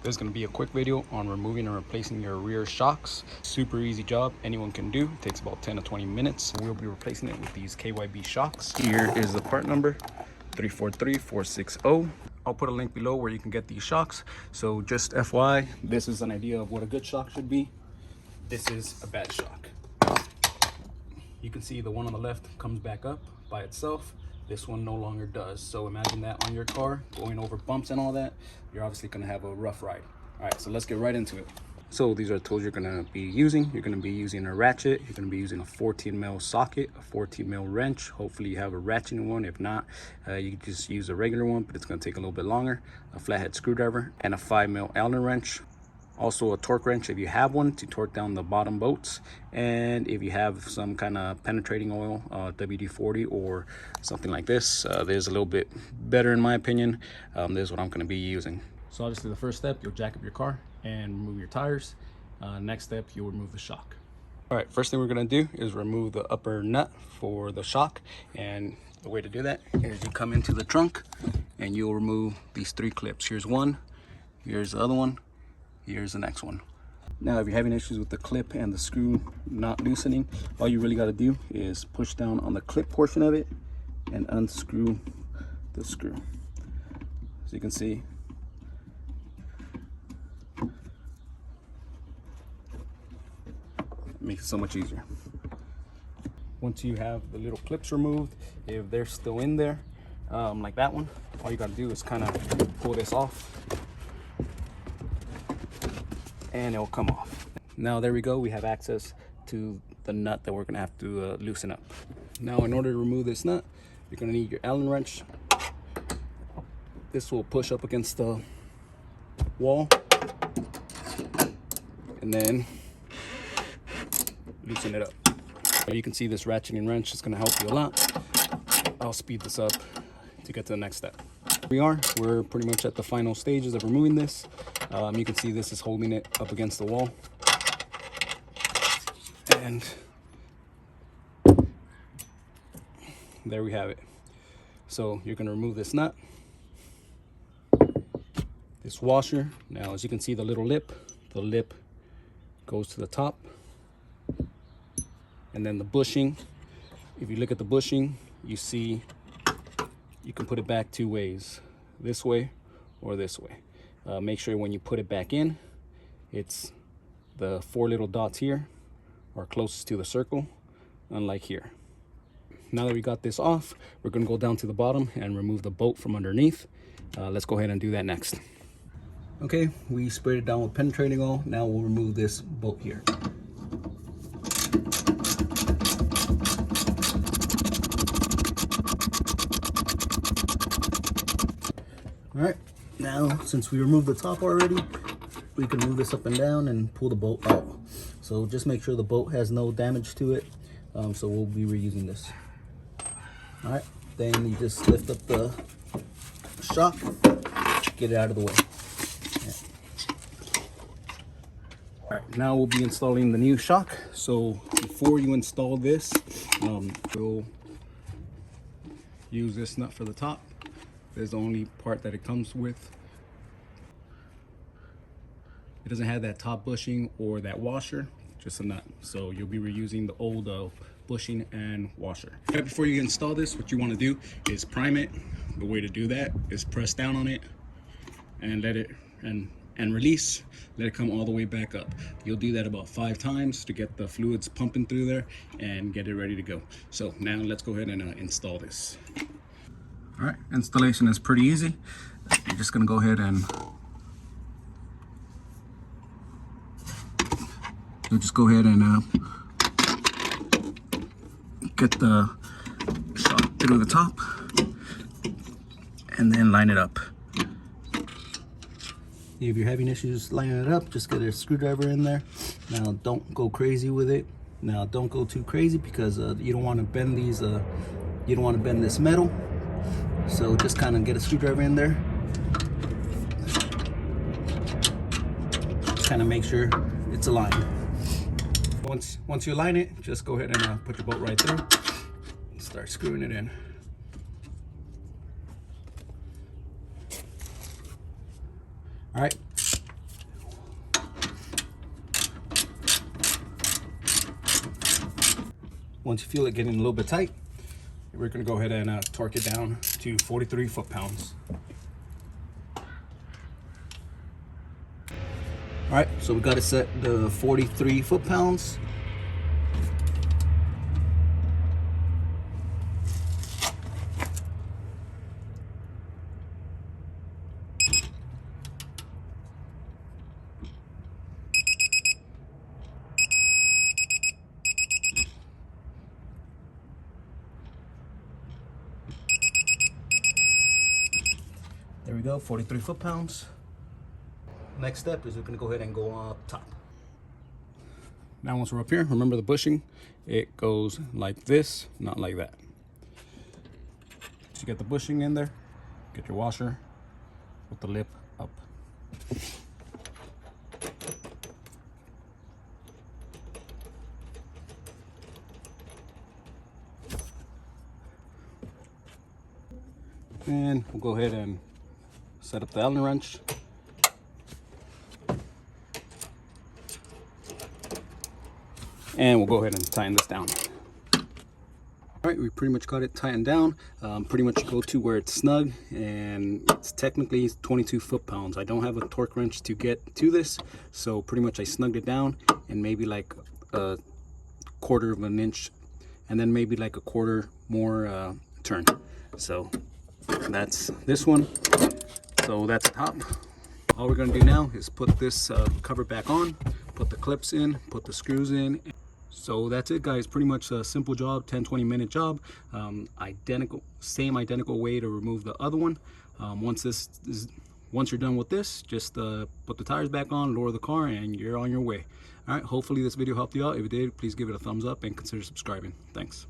There's going to be a quick video on removing and replacing your rear shocks. Super easy job, anyone can do. It takes about 10 to 20 minutes. We'll be replacing it with these KYB shocks. Here is the part number, 343460. I'll put a link below where you can get these shocks. So just FYI, this is an idea of what a good shock should be. This is a bad shock. You can see the one on the left comes back up by itself. This one no longer does. So imagine that on your car, going over bumps and all that, you're obviously gonna have a rough ride. All right, so let's get right into it. So these are the tools you're gonna be using. You're gonna be using a ratchet. You're gonna be using a 14mm socket, a 14mm wrench. Hopefully you have a ratcheting one. If not, you can just use a regular one, but it's gonna take a little bit longer. A flathead screwdriver and a 5mm Allen wrench. Also a torque wrench if you have one to torque down the bottom bolts, and if you have some kind of penetrating oil, WD-40 or something like this, there's a little bit better in my opinion. This is what I'm going to be using. So obviously the first step, you'll jack up your car and remove your tires. Next step, you'll remove the shock. All right, first thing we're going to do is remove the upper nut for the shock, and the way to do that is you come into the trunk and you'll remove these 3 clips. Here's one, here's the other one, here's the next one. Now if you're having issues with the clip and the screw not loosening, all you really got to do is push down on the clip portion of it and unscrew the screw. So you can see it makes it so much easier. Once you have the little clips removed, if they're still in there, like that one, all you got to do is kind of pull this off and it'll come off. Now there we go, we have access to the nut that we're gonna have to loosen up. Now in order to remove this nut, you're gonna need your Allen wrench. This will push up against the wall and then loosen it up. You can see this ratcheting wrench is gonna help you a lot. I'll speed this up to get to the next step. We're pretty much at the final stages of removing this. You can see this is holding it up against the wall. And there we have it. So you're gonna remove this nut, this washer. Now, as you can see, the lip goes to the top. And then the bushing, if you look at the bushing, you see you can put it back 2 ways, this way or this way. Make sure when you put it back in, it's the 4 little dots here are closest to the circle, unlike here. Now that we got this off, we're gonna go down to the bottom and remove the bolt from underneath. Let's go ahead and do that next. Okay, we sprayed it down with penetrating oil. Now we'll remove this bolt here. All right, now since we removed the top already, we can move this up and down and pull the bolt out. So just make sure the bolt has no damage to it. So we'll be reusing this. All right, then you just lift up the shock, get it out of the way. Yeah. All right, now we'll be installing the new shock. So before you install this, we'll use this nut for the top. There's the only part that it comes with. It doesn't have that top bushing or that washer, just a nut. So you'll be reusing the old bushing and washer. Right before you install this, what you want to do is prime it. The way to do that is press down on it and let it and release. Let it come all the way back up. You'll do that about 5 times to get the fluids pumping through there and get it ready to go. So now let's go ahead and install this. All right, installation is pretty easy. You're just gonna go ahead and get the shock through the top and then line it up. If you're having issues lining it up, just get a screwdriver in there. Now don't go crazy with it. Now don't go too crazy because you don't want to bend these. You don't want to bend this metal. So just kind of get a screwdriver in there. Just kind of make sure it's aligned. Once you align it, just go ahead and put your bolt right through and start screwing it in. All right, Once you feel it getting a little bit tight, we're going to go ahead and torque it down to 43 foot-pounds. All right, so we got it set to 43 foot-pounds. There we go, 43 foot-pounds. Next step is we're going to go ahead and go up top. Now once we're up here, remember the bushing, it goes like this, not like that. So you get the bushing in there, get your washer with the lip up. And we'll go ahead and set up the Allen wrench. And we'll go ahead and tighten this down. All right, we pretty much got it tightened down. Pretty much go to where it's snug, and it's technically 22 foot-pounds. I don't have a torque wrench to get to this, so pretty much I snugged it down and maybe like a quarter of an inch, and then maybe like a quarter more turn. So that's this one. So that's top. All we're gonna do now is put this cover back on, put the clips in, put the screws in. So that's it, guys. Pretty much a simple job, 10-20 minute job. Same identical way to remove the other one. Once you're done with this, just put the tires back on, lower the car, and you're on your way. All right, hopefully this video helped you out. If it did, please give it a thumbs up and consider subscribing. Thanks.